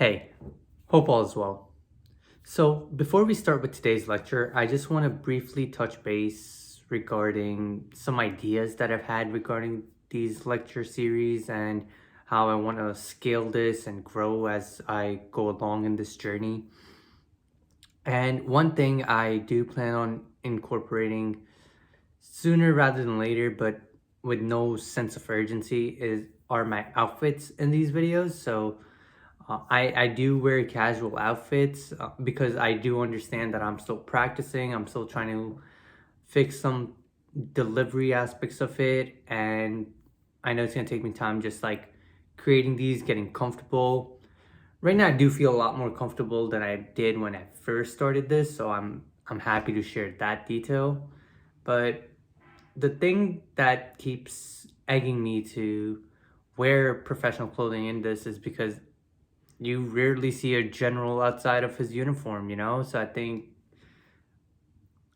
Hey, hope all is well. So, before we start with today's lecture, I just want to briefly touch base regarding some ideas that I've had regarding these lecture series and how I want to scale this and grow as I go along in this journey. And one thing I do plan on incorporating sooner rather than later, but with no sense of urgency, are my outfits in these videos. So, I do wear casual outfits because I do understand that I'm still practicing. I'm still trying to fix some delivery aspects of it. And I know it's going to take me time just like creating these, getting comfortable. Right now, I do feel a lot more comfortable than I did when I first started this. So I'm happy to share that detail. But the thing that keeps egging me to wear professional clothing in this is because you rarely see a general outside of his uniform, you know? So I think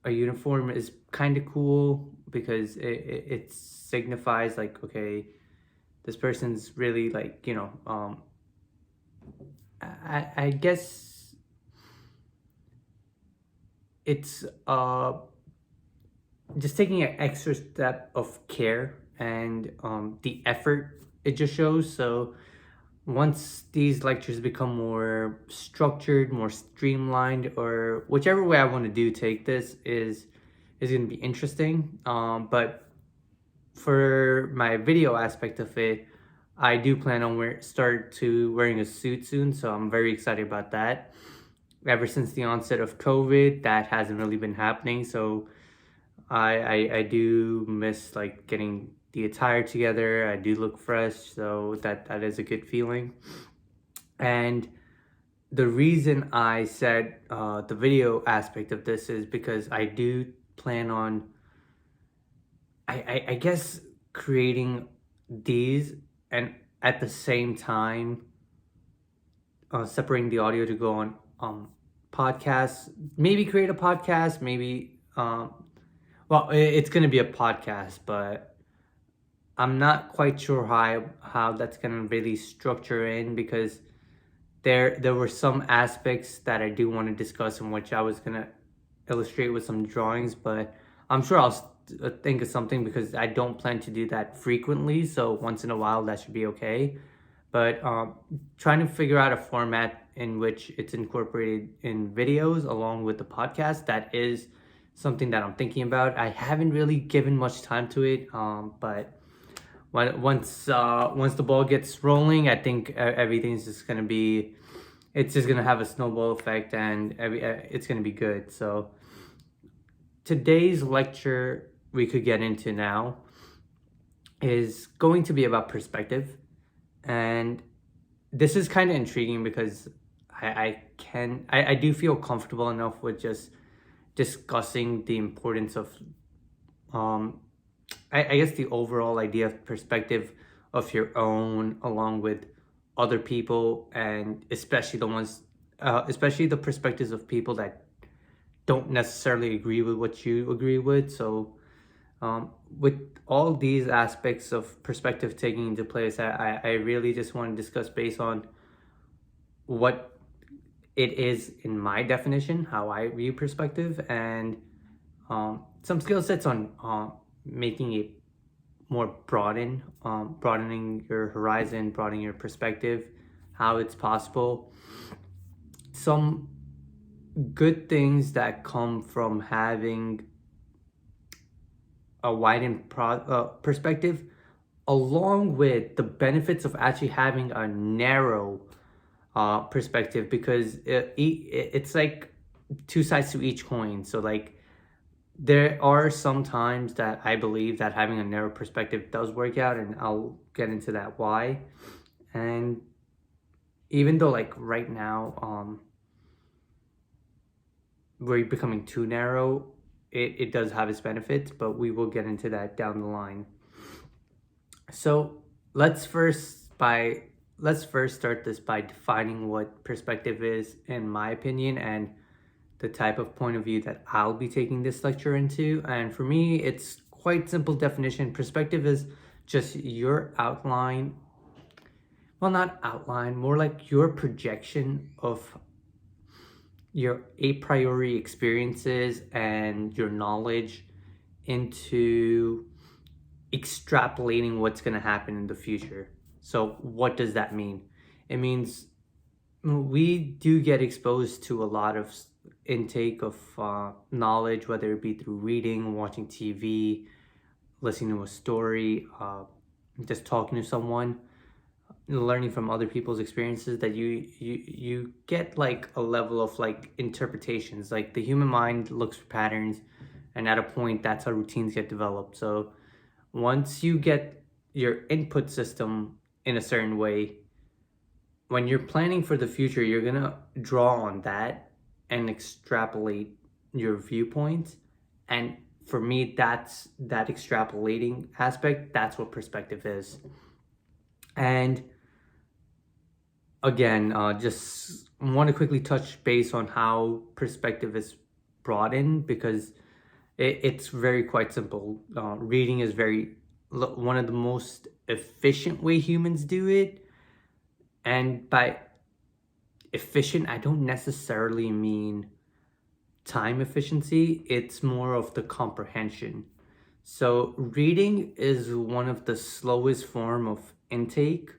a uniform is kind of cool because it signifies like, okay, this person's really like, I guess it's just taking an extra step of care and the effort it just shows. So once these lectures become more structured, more streamlined, or whichever way I want to take this is going to be interesting. But for my video aspect of it, I do plan on start to wearing a suit soon, so I'm very excited about that. Ever since the onset of COVID, that hasn't really been happening, so I do miss like getting the attire together. I do look fresh, so that is a good feeling. And the reason I said the video aspect of this is because I do plan on I guess creating these and at the same time separating the audio to go on podcasts, maybe create a podcast, maybe well, it's going to be a podcast, but I'm not quite sure how that's going to really structure in because there were some aspects that I do want to discuss in which I was going to illustrate with some drawings, but I'm sure I'll think of something because I don't plan to do that frequently. So once in a while, that should be okay. But trying to figure out a format in which it's incorporated in videos along with the podcast, that is something that I'm thinking about. I haven't really given much time to it, but once the ball gets rolling, I think everything's just gonna be, it's just gonna have a snowball effect, and it's gonna be good. So today's lecture we could get into now is going to be about perspective, and this is kind of intriguing because I do feel comfortable enough with just discussing the importance of I guess the overall idea of perspective of your own along with other people, and especially the ones especially the perspectives of people that don't necessarily agree with what you agree with. So with all these aspects of perspective taking into place, I really just want to discuss based on what it is in my definition, how I view perspective, and some skill sets on making it more broadening your horizon, broadening your perspective, how it's possible. Some good things that come from having a widened perspective, along with the benefits of actually having a narrow perspective, because it's like two sides to each coin. So like there are some times that I believe that having a narrow perspective does work out, and I'll get into that why. And even though like right now we're becoming too narrow, it does have its benefits, but we will get into that down the line. So let's first start this by defining what perspective is, in my opinion, and the type of point of view that I'll be taking this lecture into. And for me, it's quite simple definition. Perspective is just your outline well, not outline, more like your projection of your a priori experiences and your knowledge into extrapolating what's going to happen in the future. So, what does that mean? It means we do get exposed to a lot of intake of knowledge, whether it be through reading, watching TV, listening to a story, just talking to someone, learning from other people's experiences, that you get like a level of like interpretations. Like the human mind looks for patterns, and at a point that's how routines get developed. So once you get your input system in a certain way, when you're planning for the future, you're gonna draw on that and extrapolate your viewpoints. And for me, that's that extrapolating aspect. That's what perspective is. And again, just want to quickly touch base on how perspective is brought in, because it's very quite simple. Reading is one of the most efficient way humans do it. And by efficient, I don't necessarily mean time efficiency, it's more of the comprehension. So reading is one of the slowest form of intake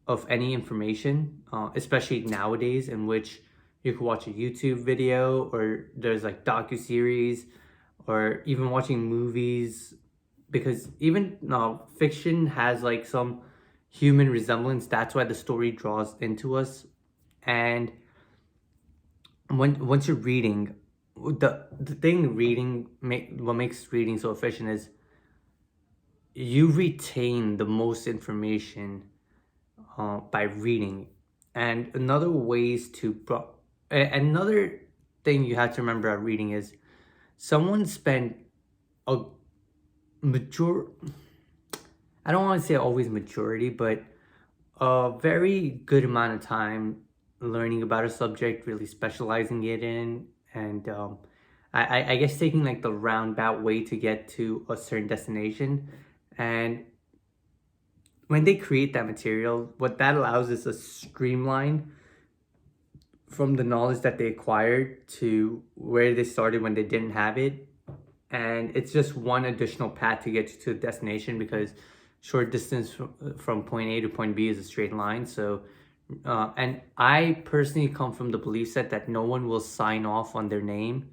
of any information, especially nowadays, in which you could watch a YouTube video, or there's like docu-series, or even watching movies, because even fiction has like some human resemblance. That's why the story draws into us. And once you're reading, the thing reading what makes reading so efficient is you retain the most information by reading. And another thing you have to remember about reading is someone spent a major I don't want to say always majority, but a very good amount of time learning about a subject, really specializing it in, and I guess taking like the roundabout way to get to a certain destination. And when they create that material, what that allows is a streamline from the knowledge that they acquired to where they started when they didn't have it. And it's just one additional path to get you to the destination, because short distance from point A to point B is a straight line. So, and I personally come from the belief set that no one will sign off on their name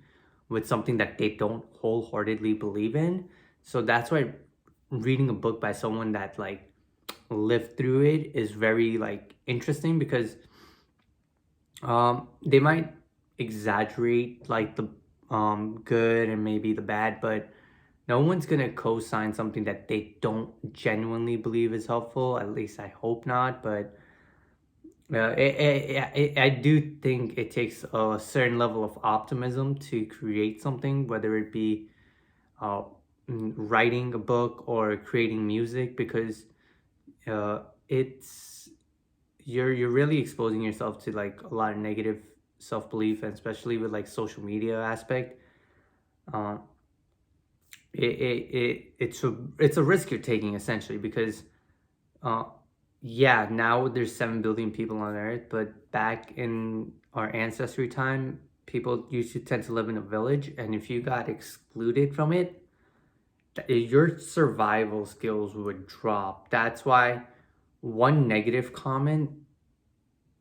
with something that they don't wholeheartedly believe in. So that's why reading a book by someone that like lived through it is very like interesting, because they might exaggerate like the good and maybe the bad, but no one's gonna co-sign something that they don't genuinely believe is helpful. At least I hope not. But I do think it takes a certain level of optimism to create something, whether it be uh, writing a book or creating music, because it's you're really exposing yourself to like a lot of negative self-belief, and especially with like social media aspect. Uh, it's a risk you're taking essentially, because uh yeah, now there's 7 billion people on earth, but back in our ancestry time, people used to tend to live in a village, and if you got excluded from it, your survival skills would drop. That's why one negative comment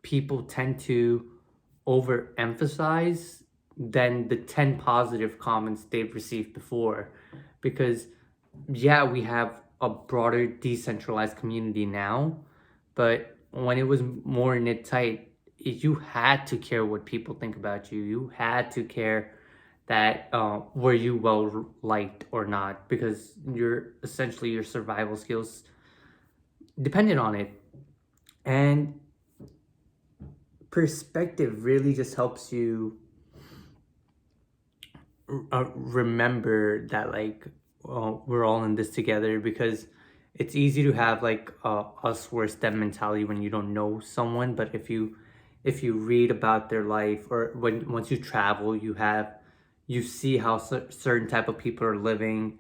people tend to overemphasize than the 10 positive comments they've received before. Because yeah, we have a broader decentralized community now, but when it was more knit tight, you had to care what people think about you. You had to care that were you well liked or not, because your survival skills depended on it. And perspective really just helps you remember that like we're all in this together, because it's easy to have like us versus them mentality when you don't know someone. But if you read about their life, or once you travel, you see how certain type of people are living.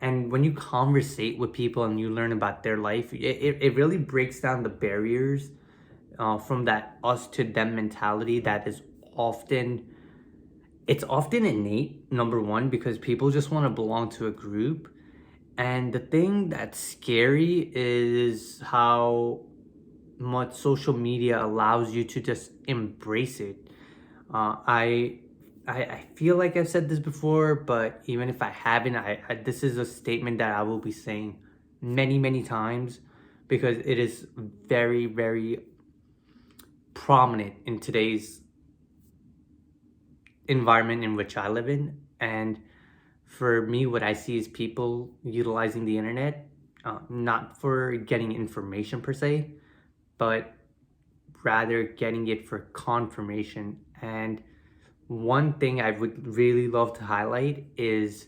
And when you conversate with people and you learn about their life, it really breaks down the barriers from that us to them mentality that is often it's often innate, number one, because people just want to belong to a group. And the thing that's scary is how much social media allows you to just embrace it. Uh, I, I feel like I've said this before, but even if I haven't, this is a statement that I will be saying many times because it is very prominent in today's environment in which I live in. And for me, what I see is people utilizing the internet, not for getting information per se, but rather getting it for confirmation. And one thing I would really love to highlight is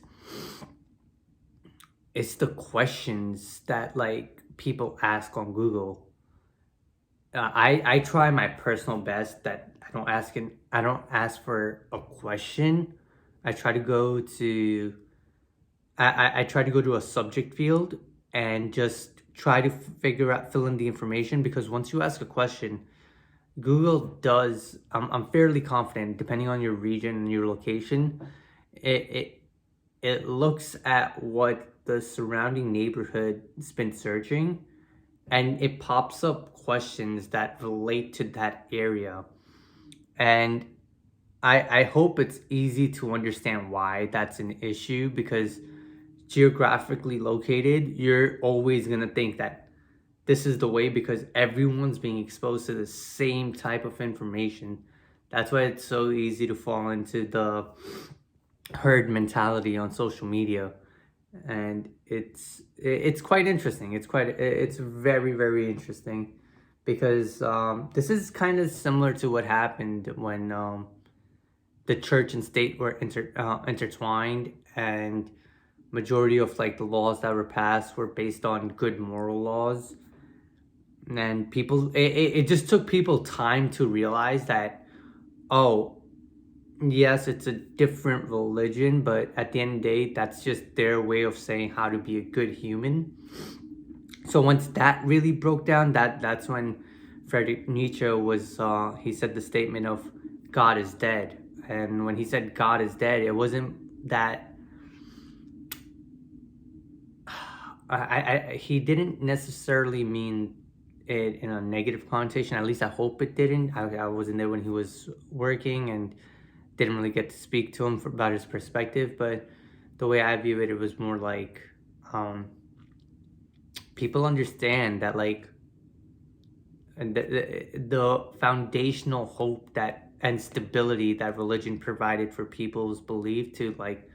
it's the questions that like people ask on Google. I try my personal best that I don't ask for a question. I try to go to I try to go to a subject field and just try to figure out fill in the information, because once you ask a question, Google does, I'm fairly confident, depending on your region and your location, it, it, it looks at what the surrounding neighborhood's been searching, and it pops up questions that relate to that area. And I hope it's easy to understand why that's an issue, because geographically located, you're always going to think that this is the way because everyone's being exposed to the same type of information. That's why it's so easy to fall into the herd mentality on social media. And it's quite interesting. It's very interesting because this is kind of similar to what happened when the church and state were intertwined, and majority of like the laws that were passed were based on good moral laws. And it just took people time to realize that, oh, yes, it's a different religion, but at the end of the day, that's just their way of saying how to be a good human. So once that really broke down, that's when Friedrich Nietzsche was he said the statement of God is dead. And when he said God is dead, it wasn't that he didn't necessarily mean it in a negative connotation. At least I hope it didn't. I wasn't there when he was working and didn't really get to speak to him about his perspective. But the way I view it, it was more like people understand that like the foundational hope that and stability that religion provided for people's belief to like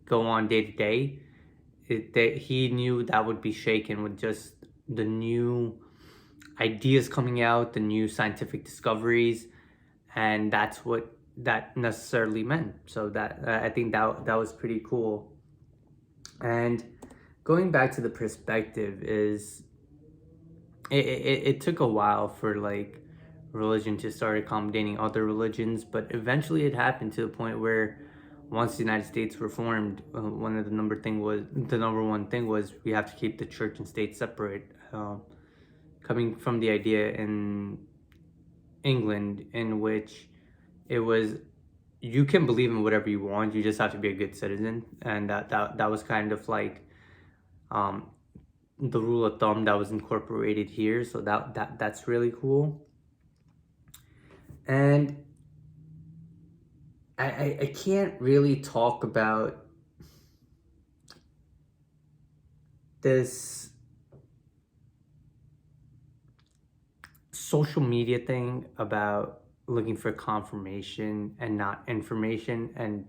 go on day to day, that he knew that would be shaken with just the new ideas coming out, the new scientific discoveries, and that's what that necessarily meant. So that I think that was pretty cool. And going back to the perspective is it took a while for like religion to start accommodating other religions, but eventually it happened to the point where once the United States were formed, one of the number one thing was we have to keep the church and state separate. Coming from the idea in England in which it was you can believe in whatever you want, you just have to be a good citizen, and that was kind of like the rule of thumb that was incorporated here. So that's really cool. And I can't really talk about this social media thing about looking for confirmation and not information, and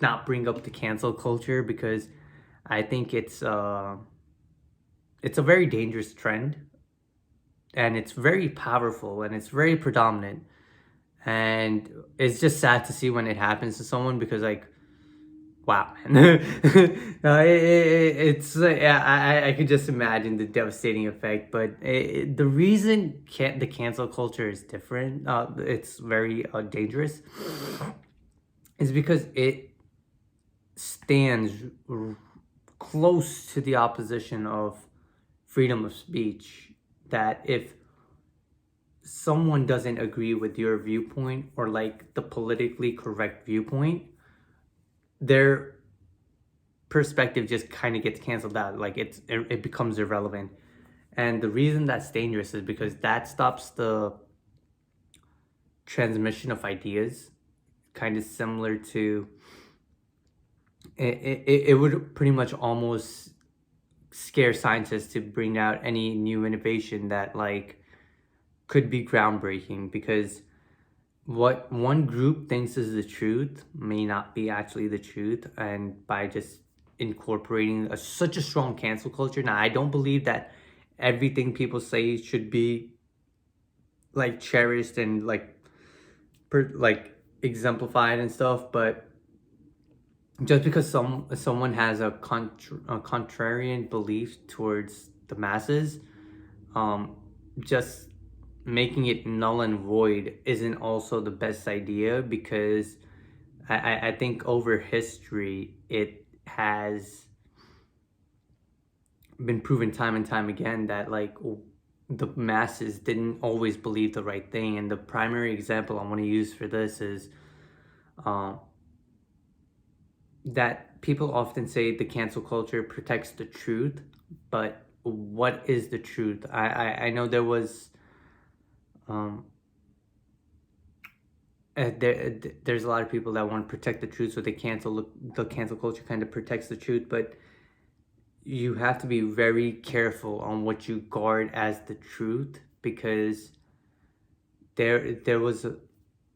not bring up the cancel culture, because I think it's a very dangerous trend, and it's very powerful, and it's very predominant, and it's just sad to see when it happens to someone, because like, wow, man. No, it's I could just imagine the devastating effect. But the reason the cancel culture is different, it's very dangerous, is because stands close to the opposition of freedom of speech. That if someone doesn't agree with your viewpoint or like the politically correct viewpoint, their perspective just kind of gets canceled out. Like it becomes irrelevant. And the reason that's dangerous is because that stops the transmission of ideas, kind of similar to it would pretty much almost scare scientists to bring out any new innovation that like could be groundbreaking, because what one group thinks is the truth may not be actually the truth. And by just incorporating such a strong cancel culture, now I don't believe that everything people say should be like cherished and like like exemplified and stuff, but just because someone has a contrarian belief towards the masses, um just making it null and void isn't also the best idea, because I think over history it has been proven time and time again that like the masses didn't always believe the right thing. And the primary example I want to use for this is um, that people often say the cancel culture protects the truth, but what is the truth? I know there was um, there's a lot of people that want to protect the truth, so they cancel the cancel culture kind of protects the truth, but you have to be very careful on what you guard as the truth, because there was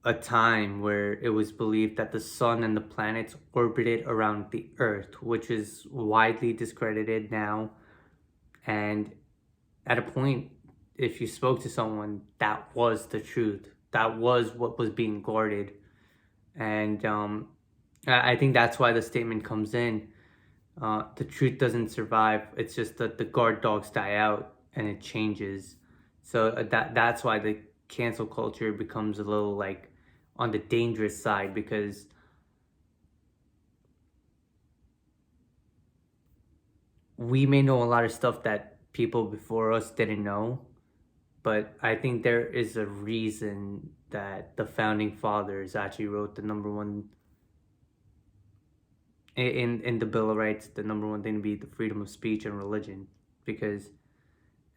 a time where it was believed that the sun and the planets orbited around the earth, which is widely discredited now. And at a point, if you spoke to someone, that was the truth, that was what was being guarded. And I think that's why the statement comes in, the truth doesn't survive. It's just that the guard dogs die out and it changes. So that's why the cancel culture becomes a little like on the dangerous side, because we may know a lot of stuff that people before us didn't know, but I think there is a reason that the founding fathers actually wrote the number one in the Bill of Rights, the number one thing to be the freedom of speech and religion. Because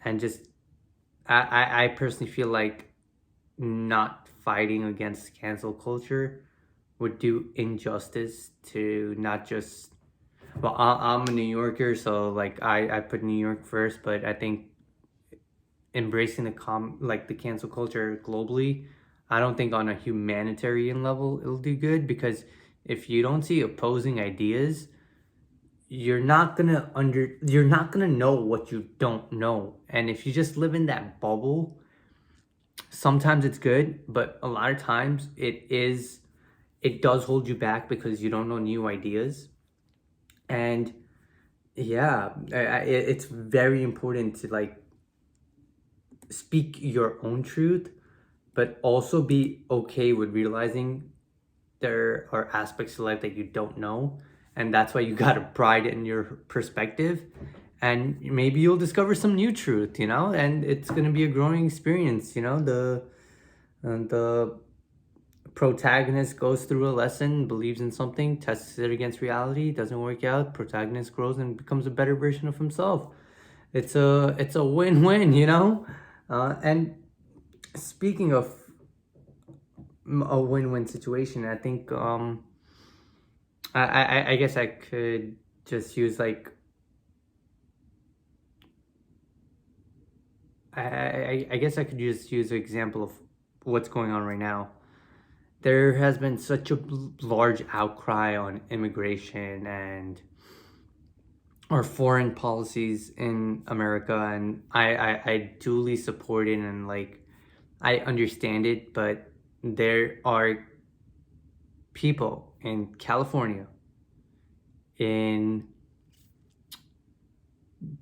and just I personally feel like not fighting against cancel culture would do injustice to not just, well, I'm a New Yorker, so like I put New York first, but I think embracing the cancel culture globally, I don't think on a humanitarian level it'll do good, because if you don't see opposing ideas, you're not gonna know what you don't know. And if you just live in that bubble, sometimes it's good, but a lot of times it does hold you back because you don't know new ideas. And yeah, it's very important to like speak your own truth, but also be okay with realizing there are aspects of life that you don't know. And that's why you gotta pride in your perspective. And maybe you'll discover some new truth, and it's gonna be a growing experience. The protagonist goes through a lesson, believes in something, tests it against reality, doesn't work out. Protagonist grows and becomes a better version of himself. It's a win-win. And speaking of a win-win situation, I think I guess I could just use like I guess I could just use an example of what's going on right now. There has been such a large outcry on immigration and our foreign policies in America, and I duly support it, and like I understand it, but there are people in California, in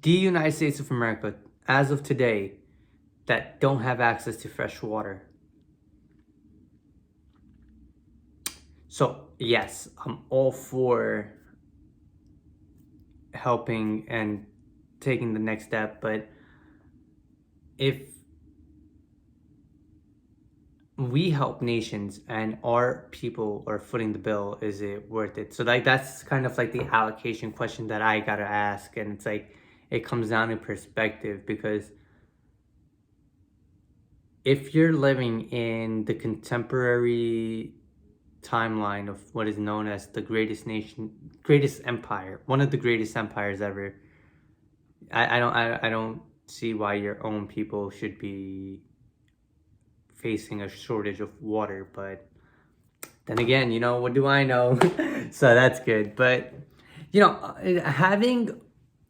the United States of America, as of today, that don't have access to fresh water. So yes, I'm all for helping and taking the next step. But if we help nations and our people are footing the bill, is it worth it? So like that's kind of like the allocation question that I gotta ask. And it's like it comes down to perspective, because if you're living in the contemporary timeline of what is known as the greatest nation, greatest empire, one of the greatest empires ever, I don't see why your own people should be facing a shortage of water. But then again, what do I know? So that's good. But having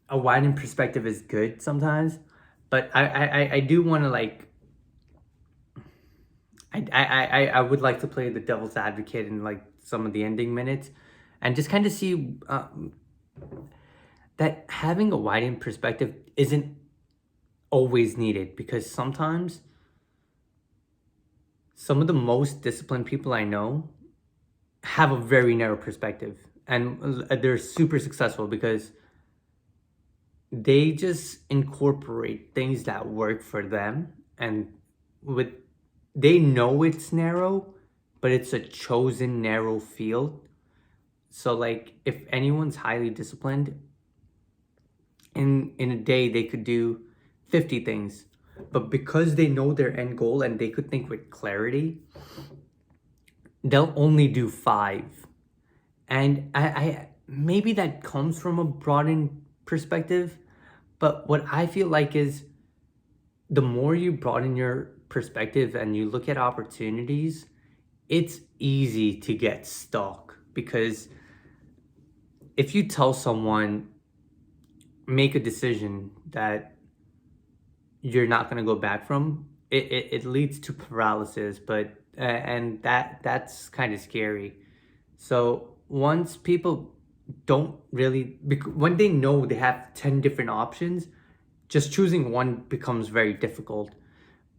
a widened perspective is good sometimes. But I do want to like I would like to play the devil's advocate in like some of the ending minutes, and just kind of see that having a widened perspective isn't always needed, because sometimes some of the most disciplined people I know have a very narrow perspective, and they're super successful because they just incorporate things that work for them, and with they know it's narrow, but it's a chosen narrow field. So like if anyone's highly disciplined, in a day they could do 50 things, but because they know their end goal and they could think with clarity, they'll only do 5. And I maybe that comes from a broadened perspective, but what I feel like is the more you broaden your perspective and you look at opportunities, it's easy to get stuck. Because if you tell someone, make a decision that you're not going to go back from, it leads to paralysis. But and that's kind of scary. So once people don't really, when they know they have 10 different options, just choosing one becomes very difficult.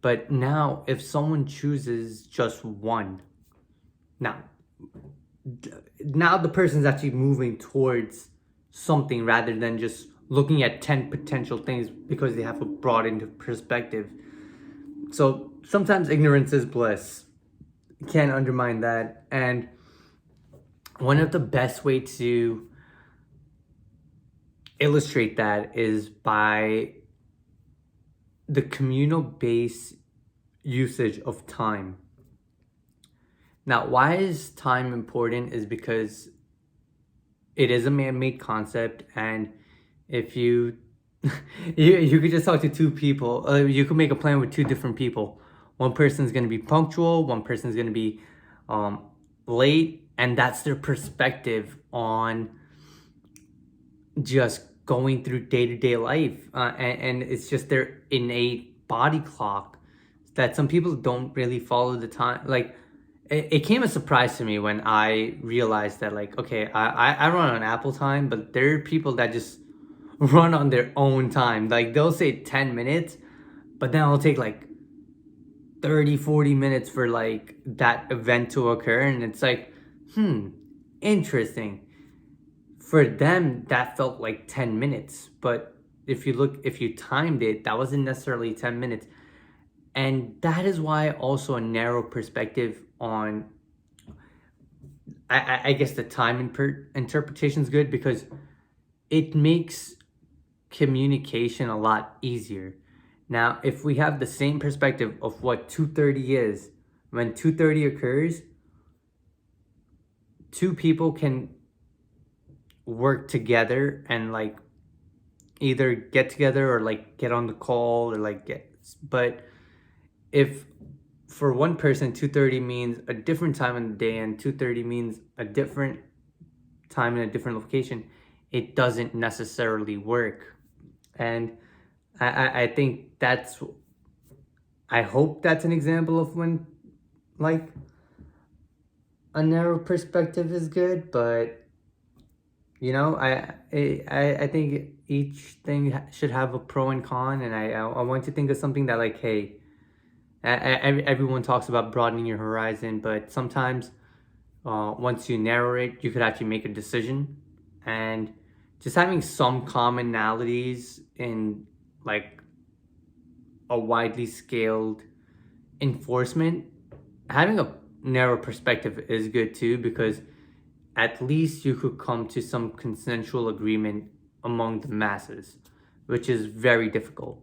But now if someone chooses just one, now now the person's actually moving towards something rather than just looking at 10 potential things, because they have a broadened perspective. So sometimes ignorance is bliss. Can't undermine that. And one of the best way to illustrate that is by the communal based usage of time. Now, why is time important is because it is a man-made concept, and if you you could just talk to two people, you could make a plan with two different people. One person's going to be punctual, one person's going to be late, and that's their perspective on just going through day-to-day life, and it's just their innate body clock that some people don't really follow the time. Like it came as a surprise to me when I realized that, like, okay, I run on Apple time, but there are people that just run on their own time. Like they'll say 10 minutes, but then it'll take like 30-40 minutes for like that event to occur. And it's like, interesting. For them, that felt like 10 minutes. But if you timed it, that wasn't necessarily 10 minutes. And that is why also a narrow perspective on, I guess, the time interpretation is good, because it makes communication a lot easier. Now, if we have the same perspective of what 2:30 is, when 2:30 occurs, two people can work together and like either get together or like get on the call or like but if for one person 2:30 means a different time in the day and 2:30 means a different time in a different location, it doesn't necessarily work. And I think I hope that's an example of when like a narrow perspective is good. But I think each thing should have a pro and con, and I want to think of something that, like, hey, everyone talks about broadening your horizon, but sometimes once you narrow it, you could actually make a decision. And just having some commonalities in like a widely scaled enforcement. Having a narrow perspective is good too, because at least you could come to some consensual agreement among the masses, which is very difficult.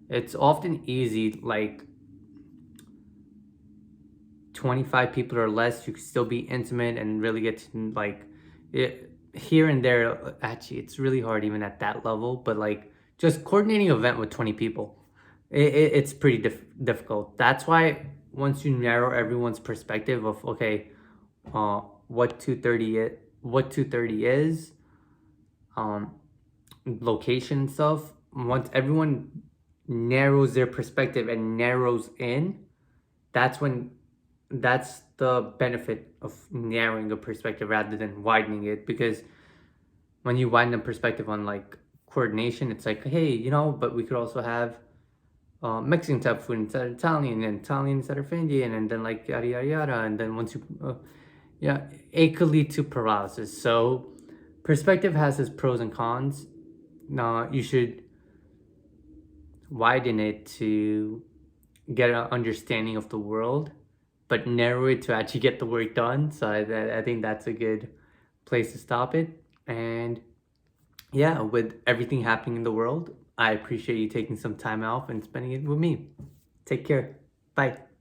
It's often easy, like 25 people or less, you could still be intimate and really get to like it here and there. Actually, it's really hard even at that level, but like just coordinating an event with 20 people, it's pretty difficult. That's why once you narrow everyone's perspective of, okay, what 230 is, um, location and stuff, once everyone narrows their perspective and narrows in, that's when that's the benefit of narrowing a perspective rather than widening it. Because when you widen the perspective on like coordination, it's like, hey, but we could also have Mexican type food instead of Italian, and Italian instead of Indian, and then like yada yada yada. And then once you, yeah, it could lead to paralysis. So perspective has its pros and cons. You should widen it to get an understanding of the world, but narrow it to actually get the work done. So I think that's a good place to stop it. And yeah, with everything happening in the world, I appreciate you taking some time off and spending it with me. Take care. Bye.